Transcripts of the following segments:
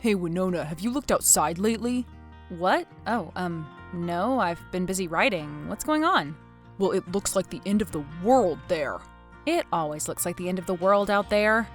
Hey Winona, have you looked outside lately? What? Oh, no, I've been busy writing. What's going on? Well, it looks like the end of the world there. It always looks like the end of the world out there.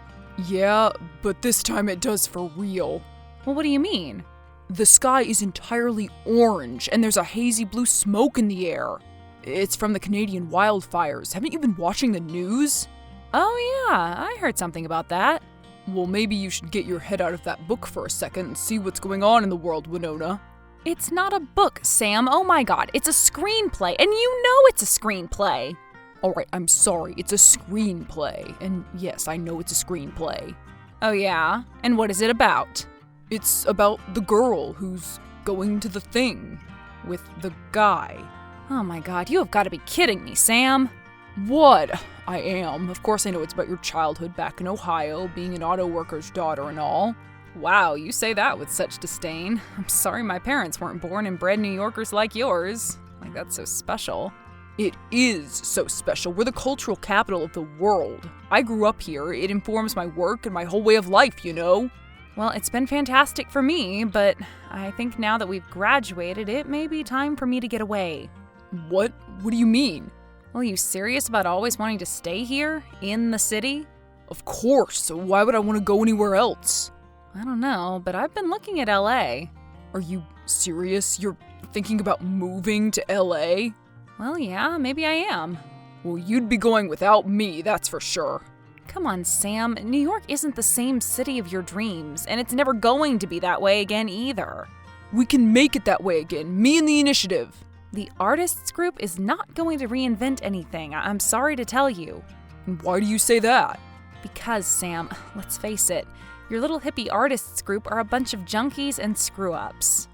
Yeah, but this time it does for real. Well, what do you mean? The sky is entirely orange, and there's a hazy blue smoke in the air. It's from the Canadian wildfires. Haven't you been watching the news? Oh yeah, I heard something about that. Well, maybe you should get your head out of that book for a second and see what's going on in the world, Winona. It's not a book, Sam. Oh my god, it's a screenplay, and you know it's a screenplay. Alright, I'm sorry, it's a screenplay. And yes, I know it's a screenplay. Oh yeah? And what is it about? It's about the girl who's going to the thing with the guy. Oh my god, you have got to be kidding me, Sam. What? I am. Of course I know it's about your childhood back in Ohio, being an auto worker's daughter and all. Wow, you say that with such disdain. I'm sorry my parents weren't born and bred New Yorkers like yours. Like, that's so special. It is so special. We're the cultural capital of the world. I grew up here. It informs my work and my whole way of life, you know? Well, it's been fantastic for me, but I think now that we've graduated, it may be time for me to get away. What? What do you mean? Well, you serious about always wanting to stay here, in the city? Of course. Why would I want to go anywhere else? I don't know, but I've been looking at LA. Are you serious? You're thinking about moving to LA? Well, yeah, maybe I am. Well, you'd be going without me, that's for sure. Come on, Sam. New York isn't the same city of your dreams, and it's never going to be that way again either. We can make it that way again, me and the Initiative. The artists group is not going to reinvent anything, I'm sorry to tell you. And why do you say that? Because, Sam, let's face it, your little hippie artists group are a bunch of junkies and screw-ups.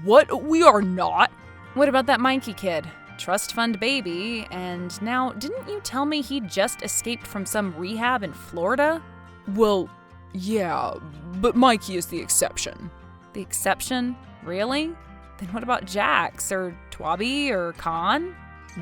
What? We are not. What about that Mikey kid? Trust fund baby, and now, didn't you tell me he just escaped from some rehab in Florida? Well, yeah, but Mikey is the exception. The exception? Really? Then what about Jax, or Twabi, or Khan?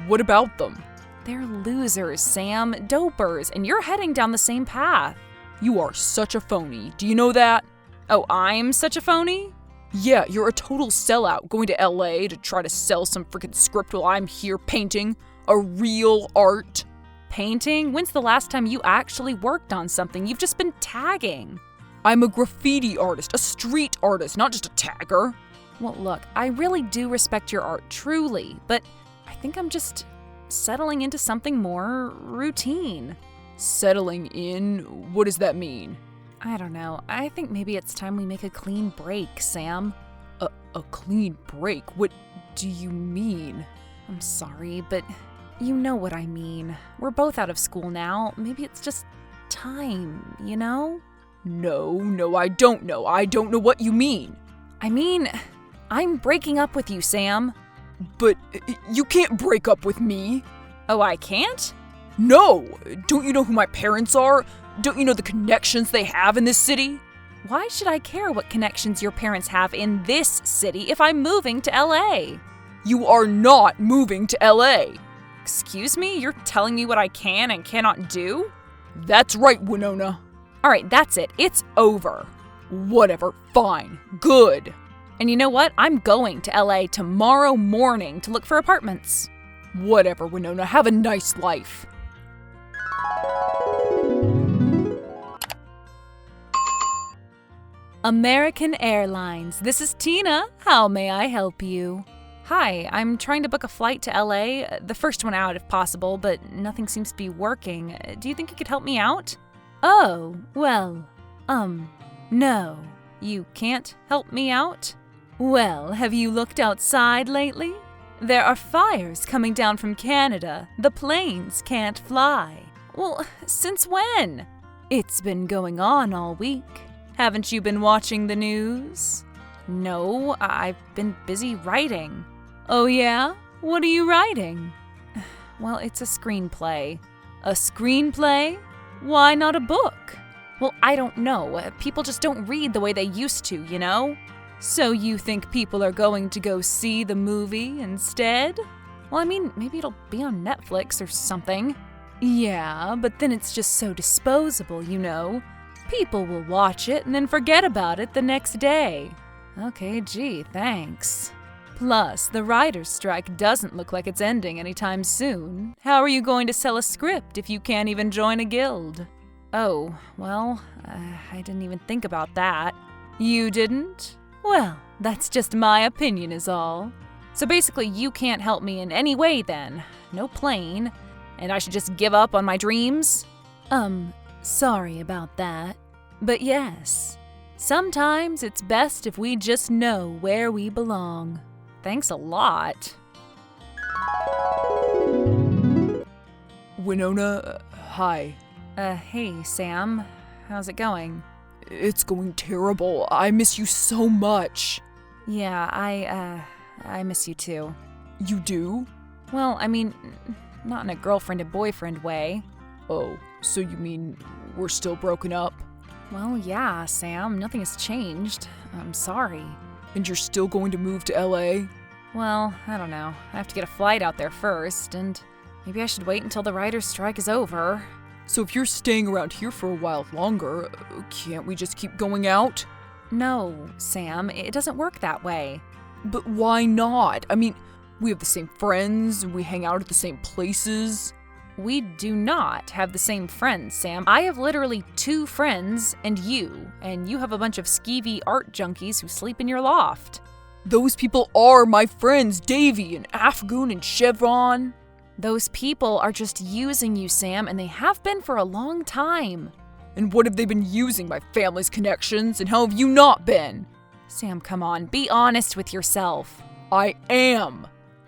What about them? They're losers, Sam, dopers, and you're heading down the same path. You are such a phony, do you know that? Oh, I'm such a phony? Yeah, you're a total sellout going to LA to try to sell some freaking script while I'm here painting a real art. Painting? When's the last time you actually worked on something? You've just been tagging. I'm a graffiti artist, a street artist, not just a tagger. Well, look, I really do respect your art, truly, but I think I'm just settling into something more routine. Settling in? What does that mean? I don't know. I think maybe it's time we make a clean break, Sam. A clean break? What do you mean? I'm sorry, but you know what I mean. We're both out of school now. Maybe it's just time, you know? No, I don't know. I don't know what you mean. I mean, I'm breaking up with you, Sam. But you can't break up with me. Oh, I can't? No! Don't you know who my parents are? Don't you know the connections they have in this city? Why should I care what connections your parents have in this city if I'm moving to LA? You are not moving to LA. Excuse me? You're telling me what I can and cannot do? That's right, Winona. Alright, that's it. It's over. Whatever. Fine. Good. And you know what? I'm going to LA tomorrow morning to look for apartments. Whatever, Winona. Have a nice life. American Airlines. This is Tina. How may I help you? Hi, I'm trying to book a flight to LA, the first one out if possible, but nothing seems to be working. Do you think you could help me out? Oh, well, no. You can't help me out? Well, have you looked outside lately? There are fires coming down from Canada. The planes can't fly. Well, since when? It's been going on all week. Haven't you been watching the news? No, I've been busy writing. Oh yeah? What are you writing? Well, it's a screenplay. A screenplay? Why not a book? Well, I don't know. People just don't read the way they used to, you know? So you think people are going to go see the movie instead? Well, I mean, maybe it'll be on Netflix or something. Yeah, but then it's just so disposable, you know? People will watch it and then forget about it the next day. Okay, gee, thanks. Plus, the writer's strike doesn't look like it's ending anytime soon. How are you going to sell a script if you can't even join a guild? Oh, well, I didn't even think about that. You didn't? Well, that's just my opinion is all. So basically, you can't help me in any way then. No plane. And I should just give up on my dreams? Sorry about that. But yes, sometimes it's best if we just know where we belong. Thanks a lot. Winona, hi. Hey, Sam. How's it going? It's going terrible. I miss you so much. Yeah, I miss you too. You do? Well, I mean, not in a girlfriend and boyfriend way. Oh, so you mean we're still broken up? Well, yeah, Sam, nothing has changed. I'm sorry. And you're still going to move to LA? Well, I don't know. I have to get a flight out there first, and maybe I should wait until the writer's strike is over. So if you're staying around here for a while longer, can't we just keep going out? No, Sam, it doesn't work that way. But why not? I mean, we have the same friends, and we hang out at the same places. We do not have the same friends, Sam. I have literally 2 friends and you have a bunch of skeevy art junkies who sleep in your loft. Those people are my friends, Davy and Afgun and Chevron. Those people are just using you, Sam, and they have been for a long time. And what have they been using? My family's connections, and how have you not been? Sam, come on, be honest with yourself. I am.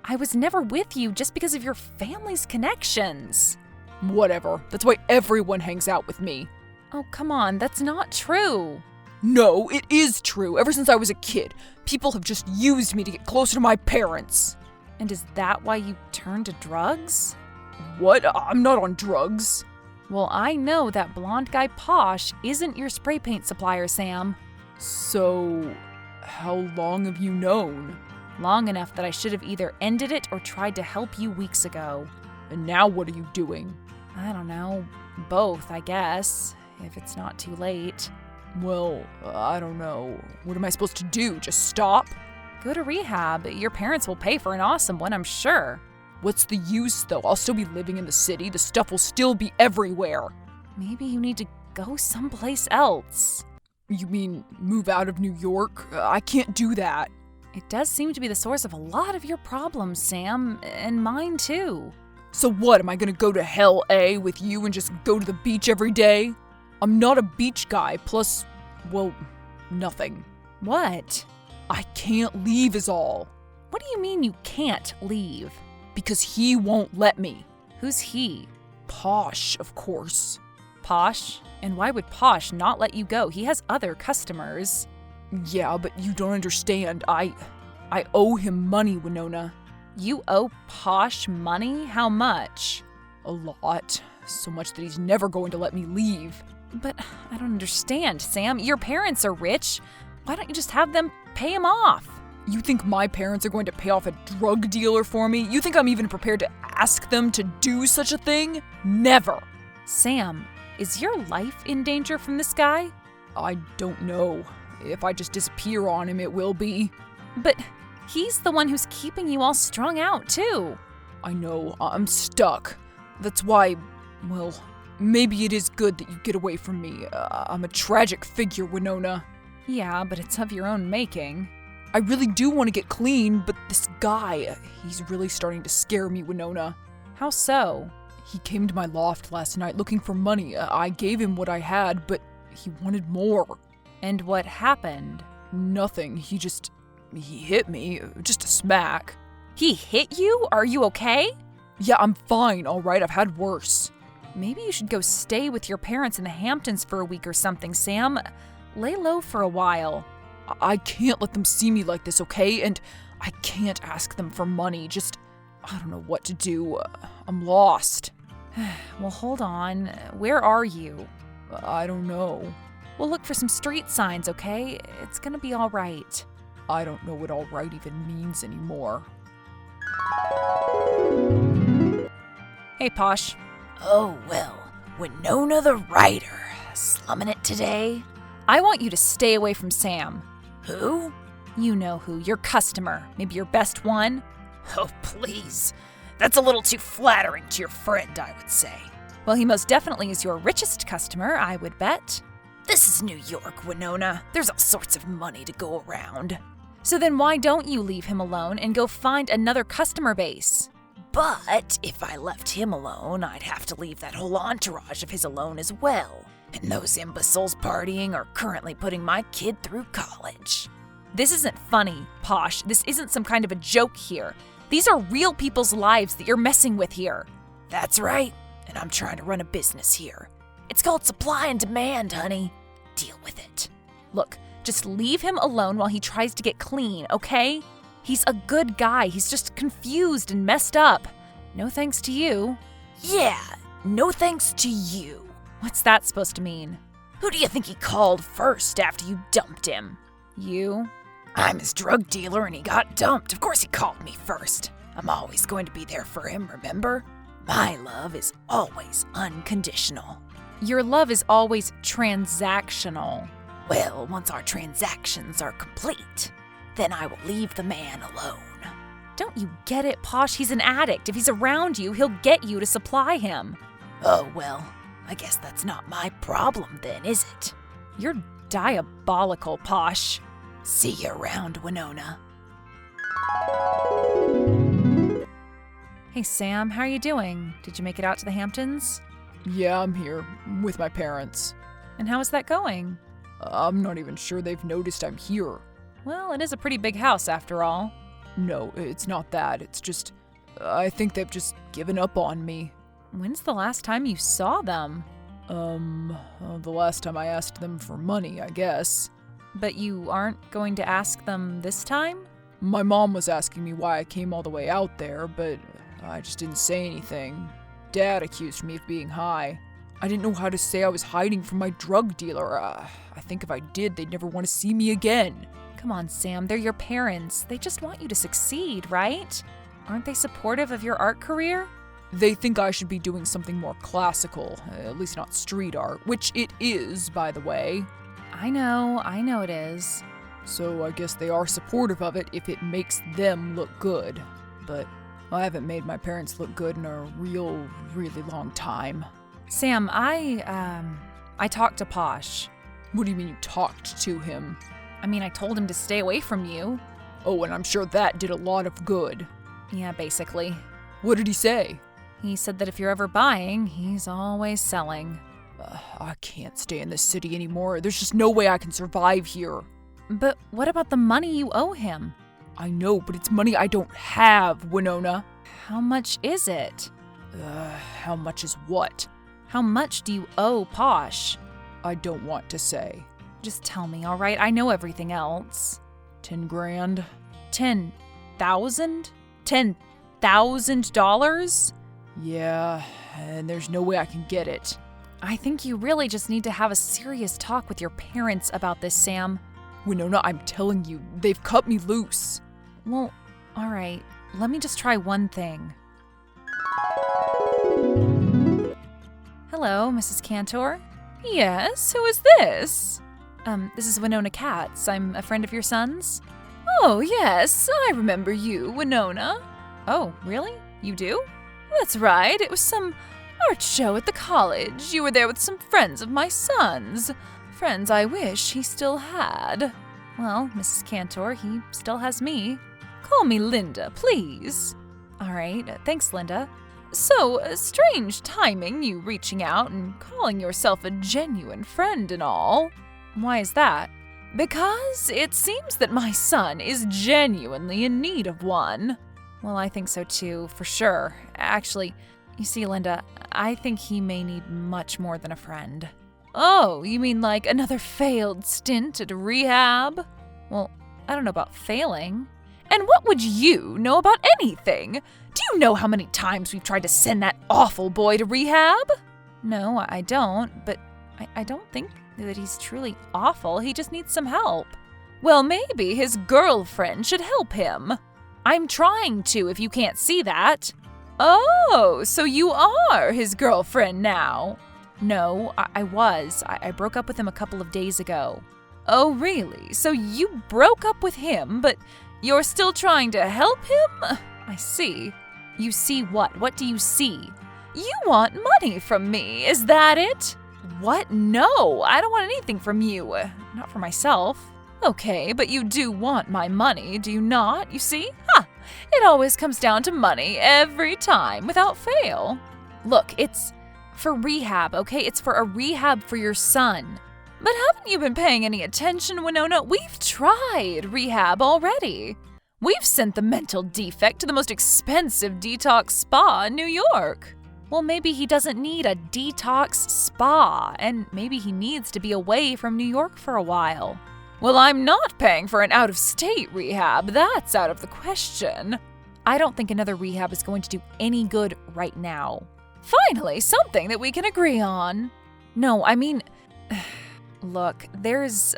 I was never with you just because of your family's connections. Whatever. That's why everyone hangs out with me. Oh, come on, that's not true. No, it is true. Ever since I was a kid, people have just used me to get closer to my parents. And is that why you turned to drugs? What? I'm not on drugs. Well, I know that blonde guy Posh isn't your spray paint supplier, Sam. So, how long have you known? Long enough that I should have either ended it or tried to help you weeks ago. And now what are you doing? I don't know. Both, I guess, if it's not too late. Well, I don't know. What am I supposed to do? Just stop? Go to rehab. Your parents will pay for an awesome one, I'm sure. What's the use, though? I'll still be living in the city. The stuff will still be everywhere. Maybe you need to go someplace else. You mean move out of New York? I can't do that. It does seem to be the source of a lot of your problems, Sam, and mine too. So what, am I gonna go to Hell A with you and just go to the beach every day? I'm not a beach guy, plus, well, nothing. What? I can't leave is all. What do you mean you can't leave? Because he won't let me. Who's he? Posh, of course. Posh? And why would Posh not let you go? He has other customers. Yeah, but you don't understand. I owe him money, Winona. You owe Posh money? How much? A lot. So much that he's never going to let me leave. But I don't understand, Sam. Your parents are rich. Why don't you just have them pay him off? You think my parents are going to pay off a drug dealer for me? You think I'm even prepared to ask them to do such a thing? Never. Sam, is your life in danger from this guy? I don't know. If I just disappear on him, it will be. But he's the one who's keeping you all strung out, too. I know. I'm stuck. That's why, well, maybe it is good that you get away from me. I'm a tragic figure, Winona. Yeah, but it's of your own making. I really do want to get clean, but this guy, he's really starting to scare me, Winona. How so? He came to my loft last night looking for money. I gave him what I had, but he wanted more. And what happened? Nothing. He hit me. Just a smack. He hit you? Are you okay? Yeah, I'm fine, all right. I've had worse. Maybe you should go stay with your parents in the Hamptons for a week or something, Sam. Lay low for a while. I can't let them see me like this, okay? And I can't ask them for money. I don't know what to do. I'm lost. Well, hold on. Where are you? I don't know. We'll look for some street signs, okay? It's gonna be all right. I don't know what all right even means anymore. Hey, Posh. Oh, well, Winona the writer, slumming it today? I want you to stay away from Sam. Who? You know who, your customer, maybe your best one. Oh, please. That's a little too flattering to your friend, I would say. Well, he most definitely is your richest customer, I would bet. This is New York, Winona. There's all sorts of money to go around. So then why don't you leave him alone and go find another customer base? But if I left him alone, I'd have to leave that whole entourage of his alone as well. And those imbeciles partying are currently putting my kid through college. This isn't funny, Posh. This isn't some kind of a joke here. These are real people's lives that you're messing with here. That's right. And I'm trying to run a business here. It's called supply and demand, honey. Deal with it. Look, just leave him alone while he tries to get clean, okay? He's a good guy. He's just confused and messed up. No thanks to you. Yeah, no thanks to you. What's that supposed to mean? Who do you think he called first after you dumped him? You? I'm his drug dealer and he got dumped. Of course he called me first. I'm always going to be there for him, remember? My love is always unconditional. Your love is always transactional. Well, once our transactions are complete, then I will leave the man alone. Don't you get it, Posh? He's an addict. If he's around you, he'll get you to supply him. Oh, well, I guess that's not my problem then, is it? You're diabolical, Posh. See you around, Winona. Hey, Sam, how are you doing? Did you make it out to the Hamptons? Yeah, I'm here, with my parents. And how is that going? I'm not even sure they've noticed I'm here. Well, it is a pretty big house after all. No, it's not that. It's just, I think they've just given up on me. When's the last time you saw them? The last time I asked them for money, I guess. But you aren't going to ask them this time? My mom was asking me why I came all the way out there, but I just didn't say anything. Dad accused me of being high. I didn't know how to say I was hiding from my drug dealer. I think if I did, they'd never want to see me again. Come on, Sam, they're your parents. They just want you to succeed, right? Aren't they supportive of your art career? They think I should be doing something more classical, at least not street art, which it is, by the way. I know it is. So I guess they are supportive of it if it makes them look good. But I haven't made my parents look good in a really long time. Sam, I talked to Posh. What do you mean you talked to him? I mean, I told him to stay away from you. Oh, and I'm sure that did a lot of good. Yeah, basically. What did he say? He said that if you're ever buying, he's always selling. I can't stay in this city anymore. There's just no way I can survive here. But what about the money you owe him? I know, but it's money I don't have, Winona. How much is it? How much is what? How much do you owe Posh? I don't want to say. Just tell me, all right? I know everything else. 10 grand? 10,000? $10,000? Yeah, and there's no way I can get it. I think you really just need to have a serious talk with your parents about this, Sam. Winona, I'm telling you, they've cut me loose. Well, all right. Let me just try one thing. Hello, Mrs. Cantor. Yes, who is this? This is Winona Katz. I'm a friend of your son's. Oh, yes, I remember you, Winona. Oh, really? You do? That's right. It was some art show at the college. You were there with some friends of my son's. Friends I wish he still had. Well, Mrs. Cantor, he still has me. Call me Linda, please. All right, thanks, Linda. So, strange timing, you reaching out and calling yourself a genuine friend and all. Why is that? Because it seems that my son is genuinely in need of one. Well, I think so too, for sure. Actually, you see, Linda, I think he may need much more than a friend. Oh, you mean like another failed stint at rehab? Well, I don't know about failing. And what would you know about anything? Do you know how many times we've tried to send that awful boy to rehab? No, I don't, but I don't think that he's truly awful. He just needs some help. Well, maybe his girlfriend should help him. I'm trying to, if you can't see that. Oh, so you are his girlfriend now. No, I was. I broke up with him a couple of days ago. Oh, really? So you broke up with him, but you're still trying to help him? I see. You see what? What do you see? You want money from me, is that it? What? No, I don't want anything from you. Not for myself. Okay, but you do want my money, do you not? You see? It always comes down to money every time, without fail. Look, it's for rehab, okay? It's for a rehab for your son. But haven't you been paying any attention, Winona? We've tried rehab already. We've sent the mental defect to the most expensive detox spa in New York. Well, maybe he doesn't need a detox spa, and maybe he needs to be away from New York for a while. Well, I'm not paying for an out-of-state rehab. That's out of the question. I don't think another rehab is going to do any good right now. Finally, something that we can agree on. No, I mean, look, there's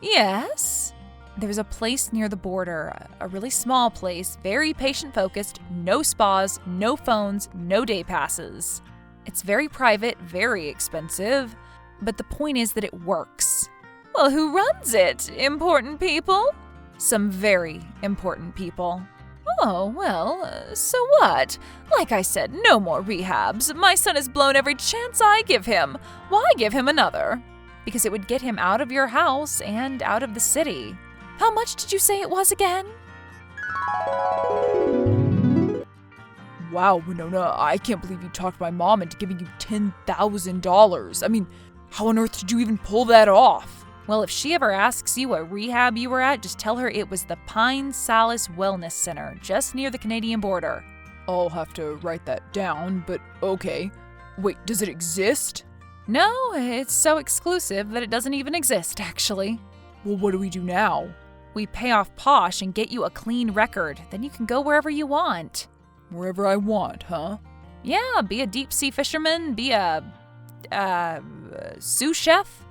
yes? There's a place near the border, a really small place, very patient-focused, no spas, no phones, no day passes. It's very private, very expensive, but the point is that it works. Well, who runs it? Important people? Some very important people. Oh, well, so what? Like I said, no more rehabs. My son has blown every chance I give him. Why give him another? Because it would get him out of your house and out of the city. How much did you say it was again? Wow, Winona, I can't believe you talked my mom into giving you $10,000. I mean, how on earth did you even pull that off? Well, if she ever asks you what rehab you were at, just tell her it was the Pine Solace Wellness Center, just near the Canadian border. I'll have to write that down, but okay. Wait, does it exist? No, it's so exclusive that it doesn't even exist, actually. Well, what do we do now? We pay off Posh and get you a clean record. Then you can go wherever you want. Wherever I want, huh? Yeah, be a deep-sea fisherman, be a sous chef.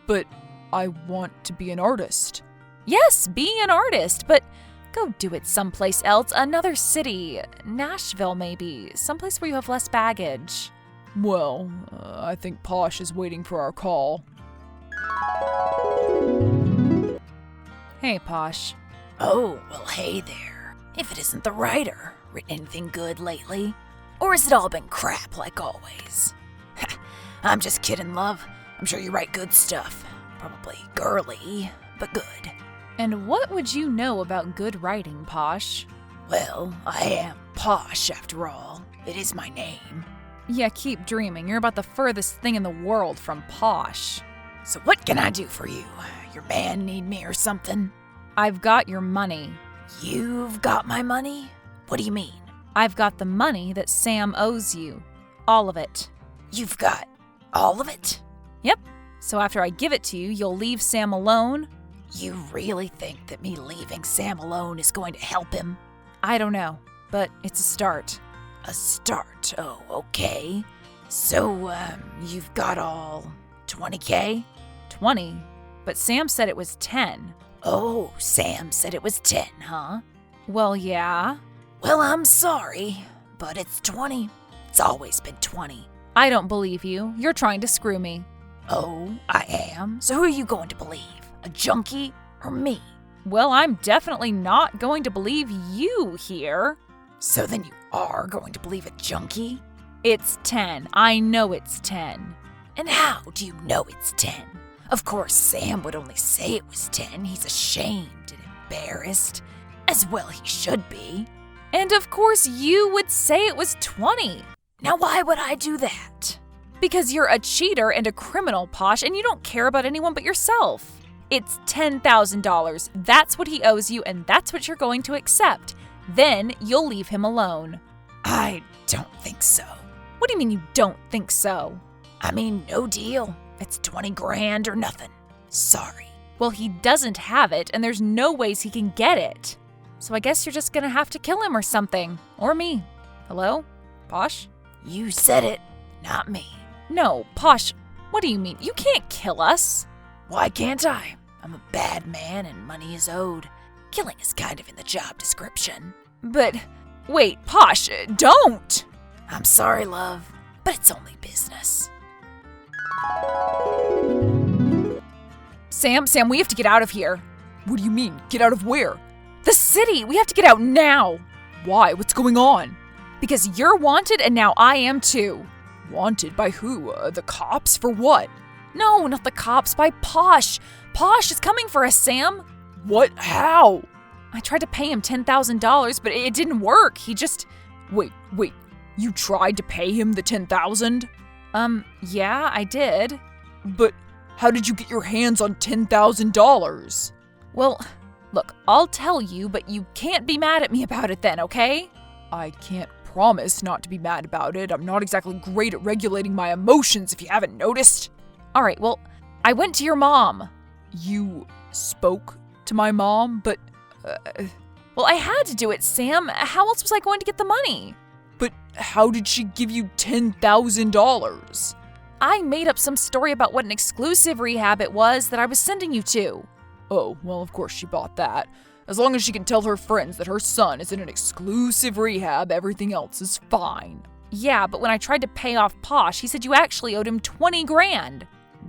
But I want to be an artist. Yes, be an artist, but go do it someplace else, another city. Nashville, maybe. Someplace where you have less baggage. Well, I think Posh is waiting for our call. Hey, Posh. Oh, well, hey there. If it isn't the writer, written anything good lately? Or has it all been crap like always? I'm just kidding, love. I'm sure you write good stuff. Probably girly, but good. And what would you know about good writing, Posh? Well, I am Posh after all. It is my name. Yeah, keep dreaming. You're about the furthest thing in the world from Posh. So what can I do for you? Your man need me or something? I've got your money. You've got my money? What do you mean? I've got the money that Sam owes you. All of it. You've got all of it? Yep. So after I give it to you, you'll leave Sam alone? You really think that me leaving Sam alone is going to help him? I don't know, but it's a start. A start? Oh, okay. So, you've got all 20K? 20? But Sam said it was 10. Oh, Sam said it was 10, huh? Well, yeah. Well, I'm sorry, but it's 20. It's always been 20. I don't believe you. You're trying to screw me. Oh, I am? So who are you going to believe? A junkie or me? Well, I'm definitely not going to believe you here. So then you are going to believe a junkie? It's 10. I know it's 10. And how do you know it's 10? Of course, Sam would only say it was 10. He's ashamed and embarrassed. As well he should be. And of course you would say it was 20. Now why would I do that? Because you're a cheater and a criminal, Posh, and you don't care about anyone but yourself. It's $10,000. That's what he owes you, and that's what you're going to accept. Then you'll leave him alone. I don't think so. What do you mean you don't think so? I mean, no deal. It's 20 grand or nothing. Sorry. Well, he doesn't have it, and there's no ways he can get it. So I guess you're just gonna have to kill him or something. Or me. Hello? Posh? You said it, not me. No, Posh, what do you mean? You can't kill us. Why can't I? I'm a bad man and money is owed. Killing is kind of in the job description. But, wait, Posh, don't! I'm sorry, love, but it's only business. Sam, we have to get out of here. What do you mean? Get out of where? The city! We have to get out now! Why? What's going on? Because you're wanted and now I am too. Wanted by who? The cops? For what? No, not the cops, by Posh. Posh is coming for us, Sam. What? How? I tried to pay him $10,000, but it didn't work. He just... Wait. You tried to pay him the $10,000? Yeah, I did. But how did you get your hands on $10,000? Well, look, I'll tell you, but you can't be mad at me about it then, okay? I can't promise not to be mad about it. I'm not exactly great at regulating my emotions, if you haven't noticed. All right, well, I went to your mom. You spoke to my mom, but... Well, I had to do it, Sam. How else was I going to get the money? But how did she give you $10,000? I made up some story about what an exclusive rehab it was that I was sending you to. Oh, well, of course she bought that. As long as she can tell her friends that her son is in an exclusive rehab, everything else is fine. Yeah, but when I tried to pay off Posh, he said you actually owed him 20 grand.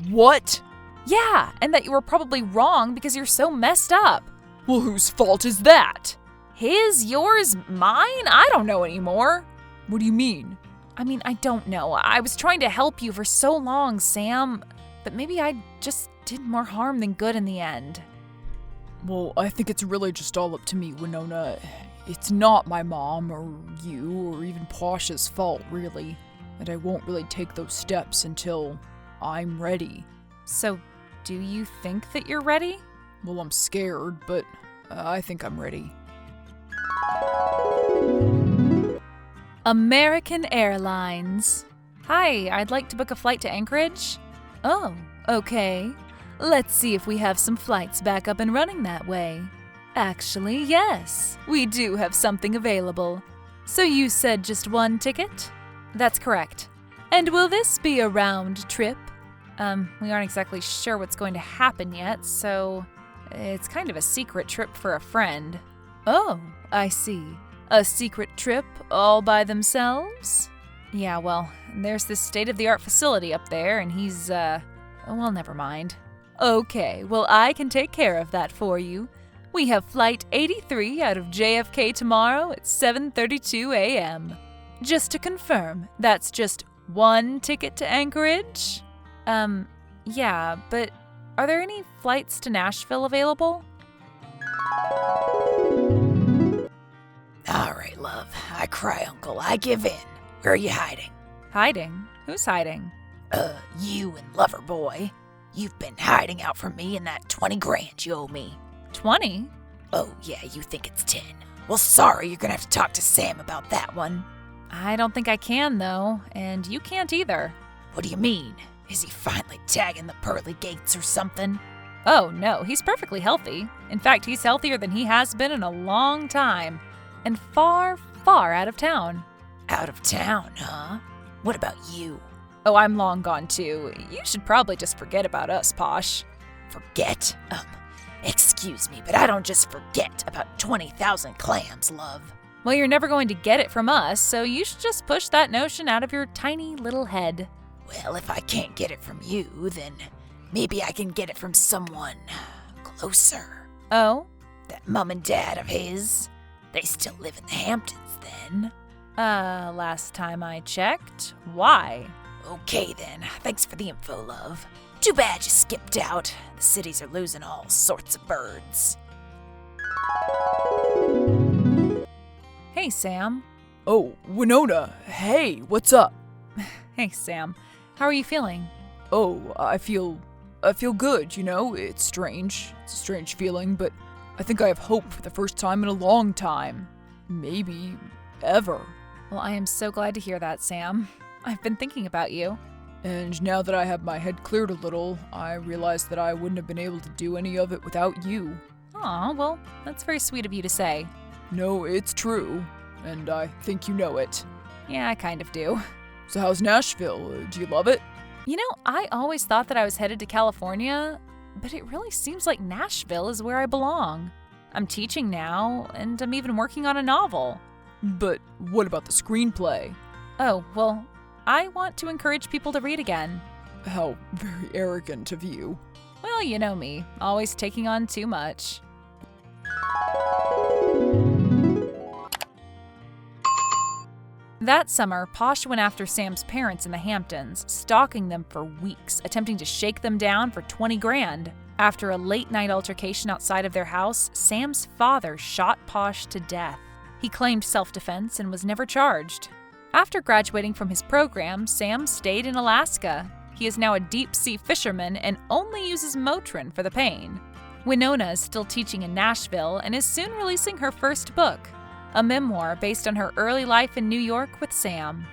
What? Yeah, and that you were probably wrong because you're so messed up. Well, whose fault is that? His, yours, mine? I don't know anymore. What do you mean? I mean, I don't know. I was trying to help you for so long, Sam, but maybe I just did more harm than good in the end. Well, I think it's really just all up to me, Winona. It's not my mom or you or even Posh's fault, really. And I won't really take those steps until I'm ready. So, do you think that you're ready? Well, I'm scared, but I think I'm ready. American Airlines. Hi, I'd like to book a flight to Anchorage. Oh, okay. Let's see if we have some flights back up and running that way. Actually, yes, we do have something available. So you said just one ticket? That's correct. And will this be a round trip? We aren't exactly sure what's going to happen yet, so it's kind of a secret trip for a friend. Oh, I see. A secret trip all by themselves? Yeah, well, there's this state-of-the-art facility up there, and he's, well, never mind. Okay, well, I can take care of that for you. We have Flight 83 out of JFK tomorrow at 7:32 a.m. Just to confirm, that's just one ticket to Anchorage? Yeah, but are there any flights to Nashville available? All right, love. I cry, Uncle. I give in. Where are you hiding? Hiding? Who's hiding? You and Loverboy. You've been hiding out from me and that 20 grand you owe me. 20? Oh, yeah, you think it's 10. Well, sorry, you're gonna have to talk to Sam about that one. I don't think I can, though, and you can't either. What do you mean? Is he finally tagging the pearly gates or something? Oh, no, he's perfectly healthy. In fact, he's healthier than he has been in a long time. And far, far out of town. Out of town, huh? What about you? Oh, I'm long gone, too. You should probably just forget about us, Posh. Forget? Excuse me, but I don't just forget about 20,000 clams, love. Well, you're never going to get it from us, so you should just push that notion out of your tiny little head. Well, if I can't get it from you, then maybe I can get it from someone closer. Oh? That mom and dad of his. They still live in the Hamptons, then. Last time I checked. Why? Okay, then. Thanks for the info, love. Too bad you skipped out. The cities are losing all sorts of birds. Hey, Sam. Oh, Winona. Hey, what's up? Hey, Sam. How are you feeling? Oh, I feel good, you know? It's strange. It's a strange feeling, but I think I have hope for the first time in a long time. Maybe ever. Well, I am so glad to hear that, Sam. I've been thinking about you. And now that I have my head cleared a little, I realize that I wouldn't have been able to do any of it without you. Aw, well, that's very sweet of you to say. No, it's true. And I think you know it. Yeah, I kind of do. So how's Nashville? Do you love it? You know, I always thought that I was headed to California, but it really seems like Nashville is where I belong. I'm teaching now, and I'm even working on a novel. But what about the screenplay? Oh, well, I want to encourage people to read again. How very arrogant of you. Well, you know me, always taking on too much. That summer, Posh went after Sam's parents in the Hamptons, stalking them for weeks, attempting to shake them down for 20 grand. After a late-night altercation outside of their house, Sam's father shot Posh to death. He claimed self-defense and was never charged. After graduating from his program, Sam stayed in Alaska. He is now a deep-sea fisherman and only uses Motrin for the pain. Winona is still teaching in Nashville and is soon releasing her first book, a memoir based on her early life in New York with Sam.